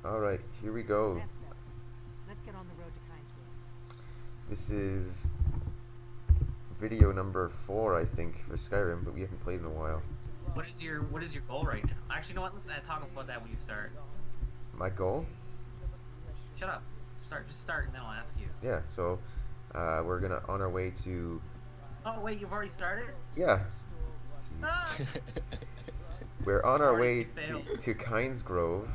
Alright, here we go. Let's go. Let's get on the road to Kynesgrove. This is video number 4, I think, for Skyrim, but we haven't played in a while. What is your goal right now? Actually, you know what? Let's talk about that when you start. My goal? Shut up. Just start, and then I'll ask you. Yeah, so we're gonna on our way to... Oh wait, you've already started? Yeah. Ah! We're on our way Already failed. to Kynesgrove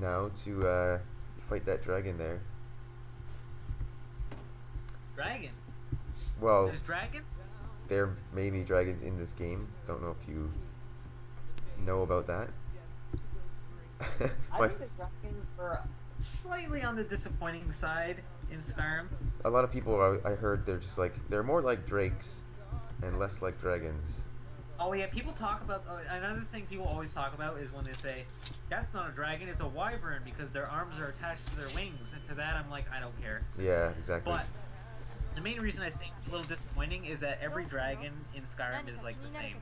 now to fight that dragon there. Dragon. Well, There's dragons? there may be dragons in this game. Don't know if you know about that. I think the dragons were slightly on the disappointing side in Skyrim. A lot of people, I heard, they're just like, they're more like drakes and less like dragons. Oh yeah, people talk about another thing people always talk about is when they say that's not a dragon, it's a wyvern because their arms are attached to their wings. And to that, I'm like, I don't care. Yeah, exactly. But the main reason I say it's a little disappointing is that every dragon in Skyrim is like the same.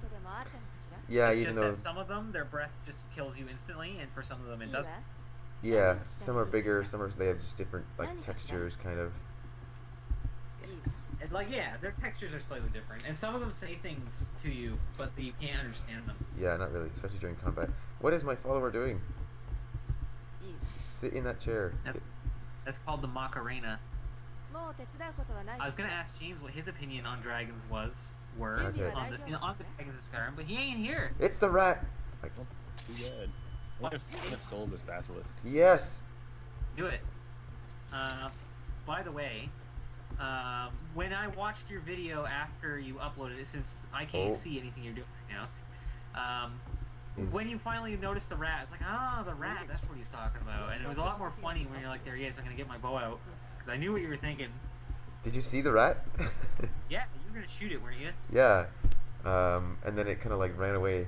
Yeah, It's even just though, that some of them, their breath just kills you instantly, and for some of them it doesn't. yeah, some are bigger, they have just different like textures, kind of. And like, yeah, their textures are slightly different, and some of them say things to you, but you can't understand them. Yeah, not really, especially during combat. What is my follower doing? Sit in that chair. That's called the Macarena. I was gonna ask James what his opinion on dragons were Okay. on the dragons in Skyrim, but he ain't here. It's the rat! Like, Oh, too bad. What if I sold this basilisk? yes! Do it. By the way, when I watched your video after you uploaded it, since I can't see anything you're doing right now, when you finally noticed the rat, it's like, ah, the rat, that's what he's talking about. And it was a lot more funny when you're like, there he is, I'm gonna get my bow out. Because I knew what you were thinking. Did you see the rat? Yeah, you were gonna shoot it, weren't you? Yeah. And then it kind of like ran away.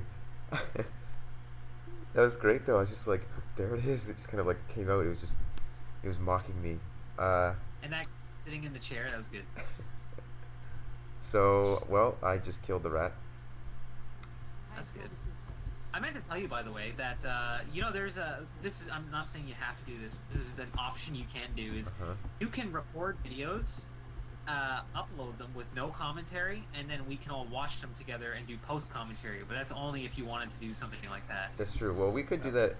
That was great though. I was just like, there it is. It just kind of like came out. It was mocking me. And that sitting in the chair, that was good. So, well, I just killed the rat. That's good. I meant to tell you, by the way, that you know, I'm not saying you have to do this. This is an option you can do. Is you can record videos, upload them with no commentary, and then we can all watch them together and do post commentary. But that's only if you wanted to do something like that. That's true. Well, we could do that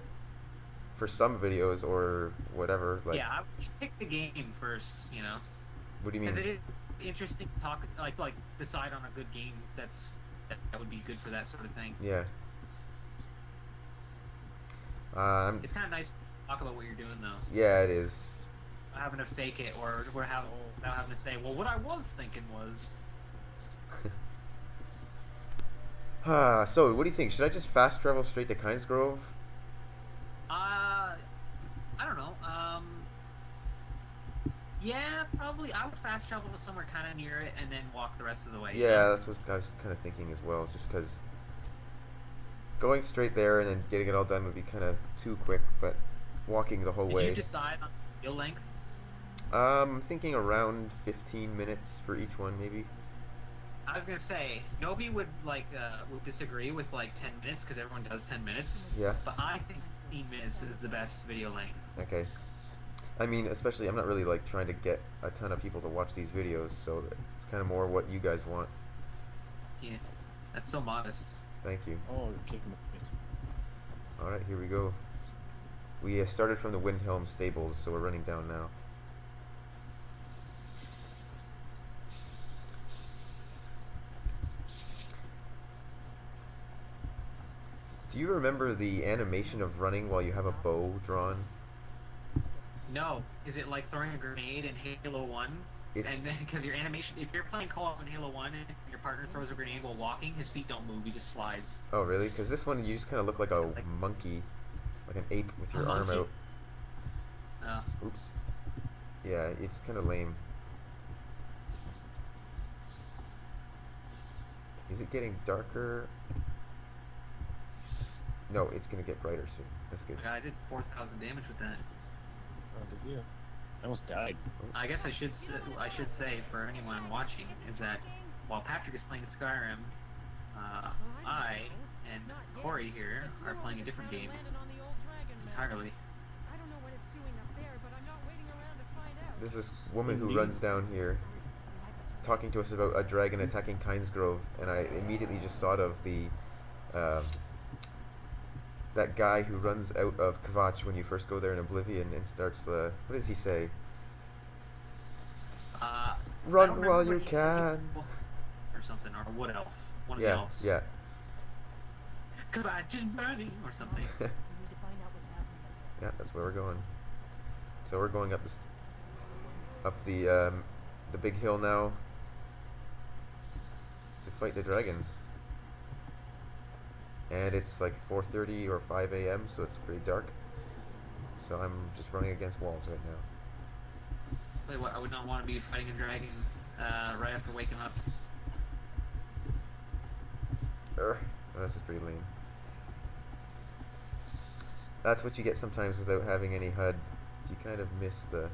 for some videos or whatever. Like, Yeah, I would pick the game first. You know, what do you because mean? it is interesting to talk, like decide on a good game that would be good for that sort of thing. Yeah. It's kind of nice to talk about what you're doing, though. Yeah, it is. Not having to fake it, or now having to say, well, what I was thinking was. So, what do you think? Should I just fast travel straight to Kynesgrove? I don't know. Yeah, probably. I would fast travel to somewhere kind of near it, and then walk the rest of the way. Yeah, that's what I was kind of thinking as well. Just because going straight there and then getting it all done would be kind of too quick, but walking the whole Did way. you decide on wheel length? I'm thinking around 15 minutes for each one, maybe. I was gonna say Nobi would would disagree with like 10 minutes because everyone does 10 minutes. Yeah. But I think 15 minutes is the best video length. Okay. I mean, especially I'm not really like trying to get a ton of people to watch these videos, so it's kind of more what you guys want. Yeah, that's so modest. Thank you. Oh, kick him. All right, here we go. We started from the Windhelm stables, so we're running down now. Do you remember the animation of running while you have a bow drawn? No, is it like throwing a grenade in Halo 1? It's- And then, because your animation, if you're playing co-op in Halo 1 and your partner throws a grenade while walking, his feet don't move, he just slides. Oh, really? Because this one you just kind of look like a Like- monkey, like an ape with your A arm monkey? out. Oops. Yeah, it's kind of lame. Is it getting darker? No, it's gonna get brighter soon. That's good. I did 4,000 damage with that. Oh, did you? I almost died. I guess I should say for anyone watching is that while Patrick is playing Skyrim, I and Corey here are playing a different game. entirely. I don't know what it's doing up there, but I'm not waiting around to find out. There's this woman who Indeed. runs down here talking to us about a dragon attacking Kynesgrove, and I immediately just thought of the that guy who runs out of Kvatch when you first go there in Oblivion and starts the, what does he say? I Run don't while remember you what he- can. or something, or wood elf, one of the Yeah, elves. yeah. Kvatch is burning, or something. We need to find out what's happening up there. Yeah, that's where we're going. So we're going up the big hill now to fight the dragon. And it's like 4:30 or 5 a.m., so it's pretty dark. So I'm just running against walls right now. Tell you what, I would not want to be fighting a dragon right after waking up. Oh, this is pretty lame. That's what you get sometimes without having any HUD. You kind of miss the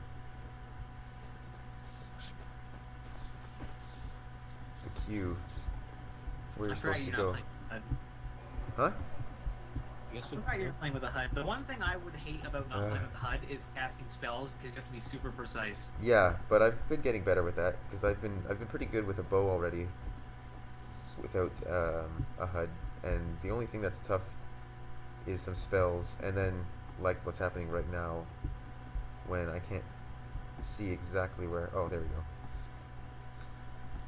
cue where you're I forgot supposed to you're go. not playing with HUD. Huh? I guess I forgot you're playing with a HUD. The one thing I would hate about not playing with the HUD is casting spells because you have to be super precise. Yeah, but I've been getting better with that because I've been pretty good with a bow already without a HUD, and the only thing that's tough is some spells, and then like what's happening right now when I can't see exactly where. Oh, there we go.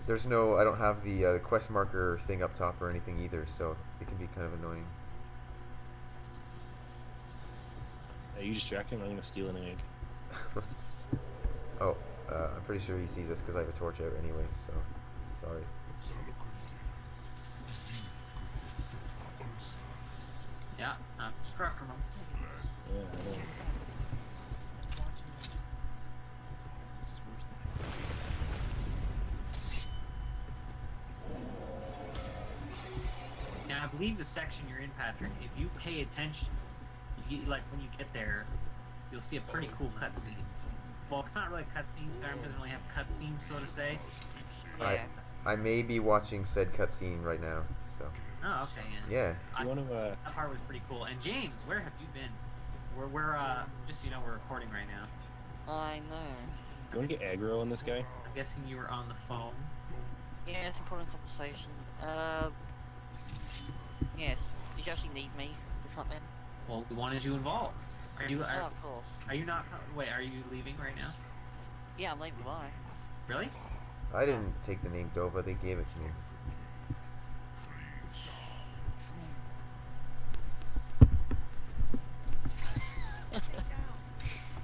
There's no, I don't have the quest marker thing up top or anything either, so it can be kind of annoying. Are you distracting? I'm gonna steal an egg. Oh, I'm pretty sure he sees us because I have a torch out anyway, so sorry. Yeah, I'm distracting them. Yeah, I know. Let's watch and learn. This is worse than I thought. Now, I believe the section you're in, Patrick, if you pay attention, like when you get there, you'll see a pretty cool cutscene. Well, it's not really a cutscene. Skyrim doesn't really have cutscenes, so to say. I may be watching said cutscene right now, so Oh, okay, yeah. yeah. Do you want to? That part was pretty cool. And James, where have you been? We're just so you know, we're recording right now. I know. Do you want to get aggro on this guy? I'm guessing you were on the phone. Yeah, it's important conversation. Yes. Did you actually need me for something? Well, we wanted you involved. Are you? Oh, of course. Are you not? Wait, are you leaving right now? Yeah, I'm leaving by. Really? I didn't take the name Dova, they gave it to me.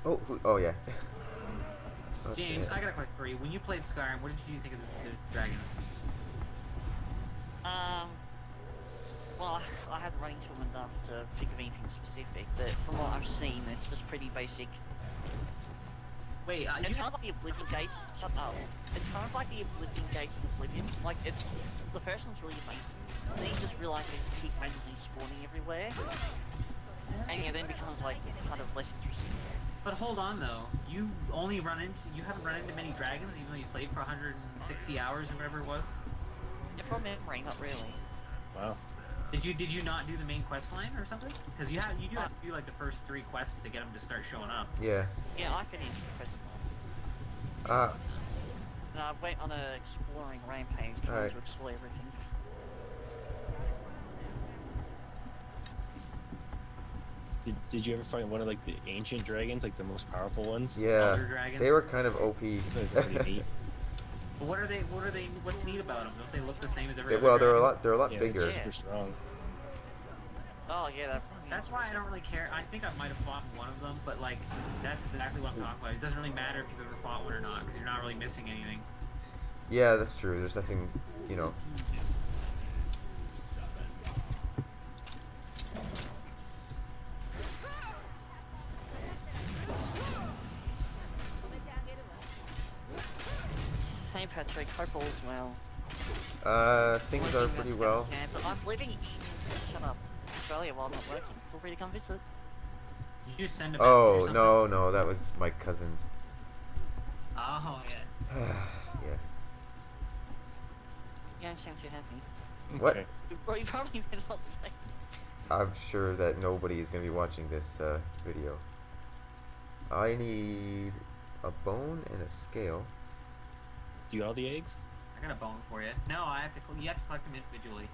Oh yeah. James, Okay. I got a question for you. When you played Skyrim, what did you think of the dragons? Well, I hadn't run into them enough to think of anything specific, but from what I've seen, it's just pretty basic. Wait, It's kind of like the Oblivion Gates. Shut up. It's kind of like the Oblivion Gates in Oblivion. Like, it's the first one's really amazing. Then you just realize they just keep randomly spawning everywhere, and yeah, then it becomes like kind of less interesting. But hold on though, you haven't run into many dragons even though you played for 160 hours or whatever it was. Yeah, from memory, not really. Wow. Did you not do the main quest line or something? Because you do have to do like the first 3 quests to get them to start showing up. Yeah. Yeah, I finished the first one. Ah, And I went on an exploring rampage trying Alright. to explore everything. Did you ever find one of like the ancient dragons, like the most powerful ones? yeah. Elder dragons? They were kind of OP. That's pretty neat. But what are they? What's neat about them? Don't they look the same as every They- other well, dragon? they're a lot Yeah, bigger. they're super strong. Oh yeah, That's why I don't really care. I think I might have fought one of them, but like that's exactly what I'm talking about. It doesn't really matter if you've ever fought one or not because you're not really missing anything. Yeah, that's true. There's nothing, you know. Hey Patrick, hope all's well. Things Only are thing pretty that's well. kinda sad, but I'm living in shut up Australia while I'm not working. Feel free to come visit. You just send a message or Oh something? no, that was my cousin. Oh yeah. Yeah. You don't sound too happy. What? Okay. You probably better not say. I'm sure that nobody is going to be watching this video. I need a bone and a scale. Do you got all the eggs? I got a bone for you. No, I have to. You have to collect them individually.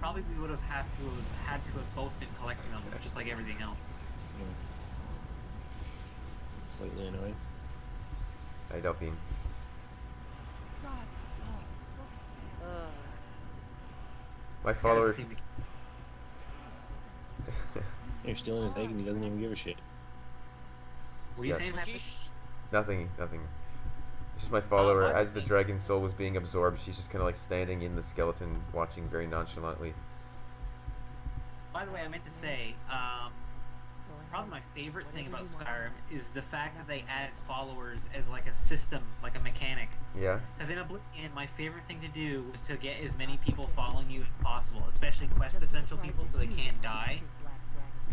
Probably we would have had to have both been collecting them, just like everything else. Slightly annoying. Hi, Delphine. My This guy follower. doesn't seem to- You're stealing his egg and he doesn't even give a shit. What are you Yes. saying, Happy? Nothing. It's just my follower. my As the dragon soul was being absorbed, she's just kind of like standing in the skeleton, watching very nonchalantly. By the way, I meant to say, probably my favorite thing about Skyrim is the fact that they added followers as like a system, like a mechanic. Yeah. Because in Oblivion, my favorite thing to do was to get as many people following you as possible, especially quest essential people, so they can't die.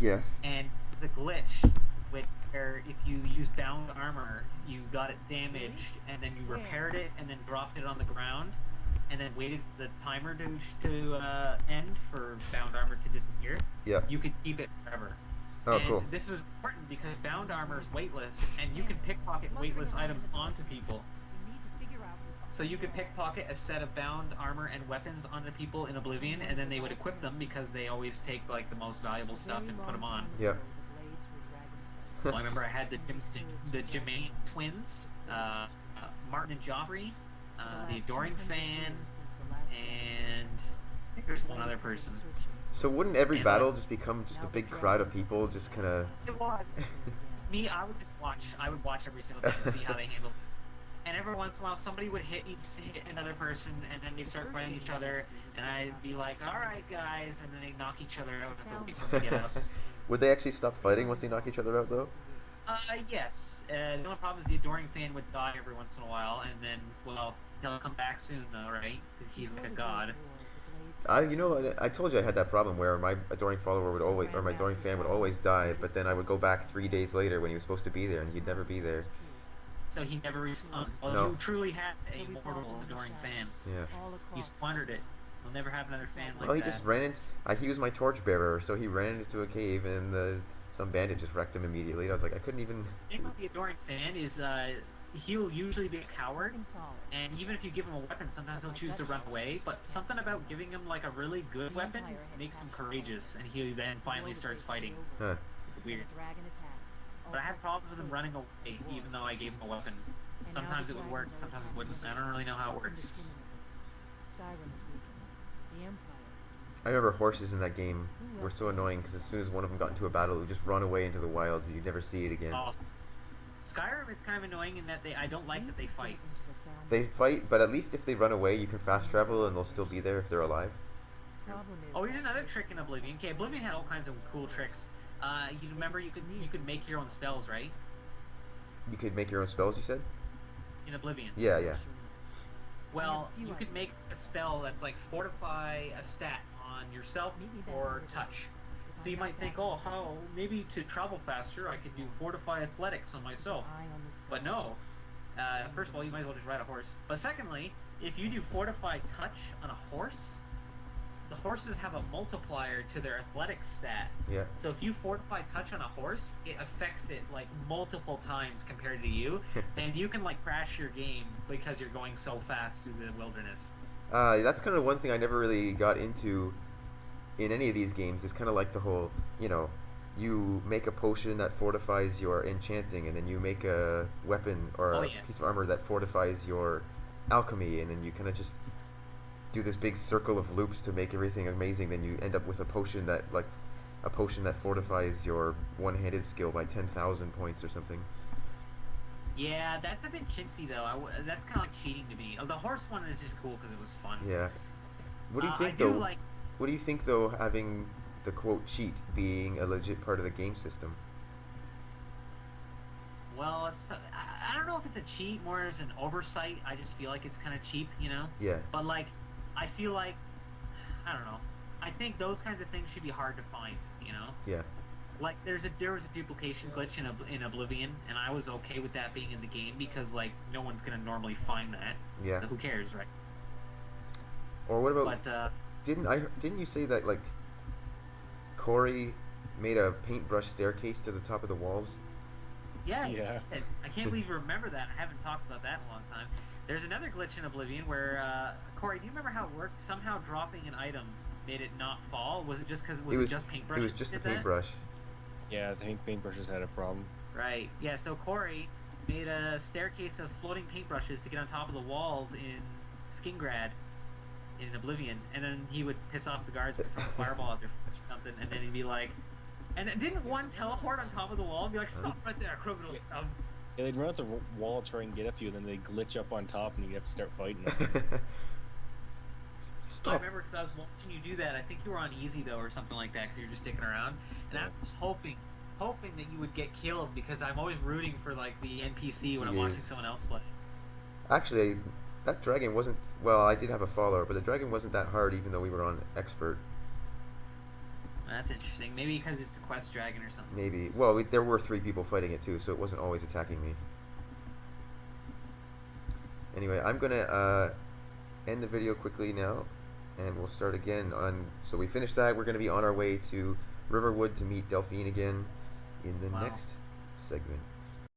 Yes. And it's a glitch where if you use bound armor, you got it damaged, and then you repaired it, and then dropped it on the ground, and then waited the timer to end for bound armor to disappear. Yeah. You could keep it forever. Oh, and cool. this is important because bound armor is weightless, and you can pickpocket weightless items onto people. So you could pickpocket a set of bound armor and weapons onto people in Oblivion, and then they would equip them because they always take like the most valuable stuff and put them on. Yeah. So I remember I had the Jermaine twins, Martin and Joffrey, the Adoring Fan, and I think there's one other person. So wouldn't every And, battle just become just a big crowd of people, just kind of? It was. Me, I would just watch. I would watch every single time to see how they handle it. And every once in a while, somebody would hit another person, and then they'd start fighting each other, and I'd be like, "All right, guys," and then they'd knock each other out before we get up. Would they actually stop fighting once they knock each other out, though? Yes. The only problem is the Adoring Fan would die every once in a while, and then, well, he'll come back soon, though, right? Because he's like a god. I told you I had that problem where my adoring follower would always, or my adoring fan would always die, but then I would go back 3 days later when he was supposed to be there, and he'd never be there. So he never respawned. Well, No. you truly had a mortal Adoring Fan. Yeah. You squandered it. You'll never have another fan like Well, he that. just ran into. He was my torchbearer, so he ran into a cave, and some bandit just wrecked him immediately. I was like, I couldn't even. The thing with the Adoring Fan is he'll usually be a coward, and even if you give him a weapon, sometimes he'll choose to run away, but something about giving him like a really good weapon makes him courageous, and he then finally starts fighting. Huh. It's weird. But I had problems with him running away, even though I gave him a weapon. Sometimes it would work, sometimes it wouldn't. I don't really know how it works. I remember horses in that game were so annoying because as soon as one of them got into a battle, it would just run away into the wilds and you'd never see it again. Oh. Skyrim, it's kind of annoying in that I don't like that they fight. They fight, but at least if they run away, you can fast travel and they'll still be there if they're alive. Oh, here's another trick in Oblivion. Okay, Oblivion had all kinds of cool tricks. You remember you could make your own spells, right? You could make your own spells, you said? In Oblivion. Yeah, yeah. Well, you could make a spell that's like fortify a stat on yourself or touch. So you might think, oh, how maybe to travel faster I could do fortify athletics on myself. But no. First of all, you might as well just ride a horse. But secondly, if you do fortify touch on a horse, the horses have a multiplier to their athletics stat. Yeah. So if you fortify touch on a horse, it affects it like multiple times compared to you, and you can like crash your game because you're going so fast through the wilderness. That's kind of one thing I never really got into in any of these games. Is kind of like the whole, you make a potion that fortifies your enchanting, and then you make a weapon or a piece of armor that fortifies your alchemy, and then you kind of just do this big circle of loops to make everything amazing. Then you end up with a potion that fortifies your one-handed skill by 10,000 points or something. Yeah, that's a bit chintzy though. That's kind of like cheating to me. The horse one is just cool because it was fun. Yeah. What do you think though? What do you think though, having the quote cheat being a legit part of the game system? Well, I don't know if it's a cheat, more as an oversight. I just feel like it's kind of cheap, Yeah. But like, I feel like, I don't know. I think those kinds of things should be hard to find, Yeah. Like there was a duplication glitch in Oblivion, and I was okay with that being in the game because like no one's gonna normally find that. Yeah. So who cares, right? Or what about? But didn't you say that like Corey made a paintbrush staircase to the top of the walls? Yeah. Yeah. I can't believe you remember that. I haven't talked about that in a long time. There's another glitch in Oblivion where, Corey, do you remember how it worked? Somehow dropping an item made it not fall? Was it just because it just paintbrush? It was just the that did that? paintbrush. Yeah, I think paintbrushes had a problem. Right. Yeah, so Corey made a staircase of floating paintbrushes to get on top of the walls in Skingrad in Oblivion, and then he would piss off the guards by throwing a fireball at their face or something, and then he'd be like... And didn't one teleport on top of the wall and be like, stop right there, criminal scum? Yeah, they'd run up the wall to try and get up you, and then they glitch up on top, and you have to start fighting them. I Stop. remember because I was watching you do that. I think you were on easy, though, or something like that, because you were just sticking around. And I was hoping that you would get killed, because I'm always rooting for, like, the NPC when I'm Yes. watching someone else play. Actually, that dragon wasn't... Well, I did have a follower, but the dragon wasn't that hard, even though we were on expert. That's interesting. Maybe because it's a quest dragon or something. Maybe. Well, there were 3 people fighting it too, so it wasn't always attacking me. Anyway, I'm gonna end the video quickly now, and we'll start again on... So we finished that. We're gonna be on our way to Riverwood to meet Delphine again in the Wow. next segment.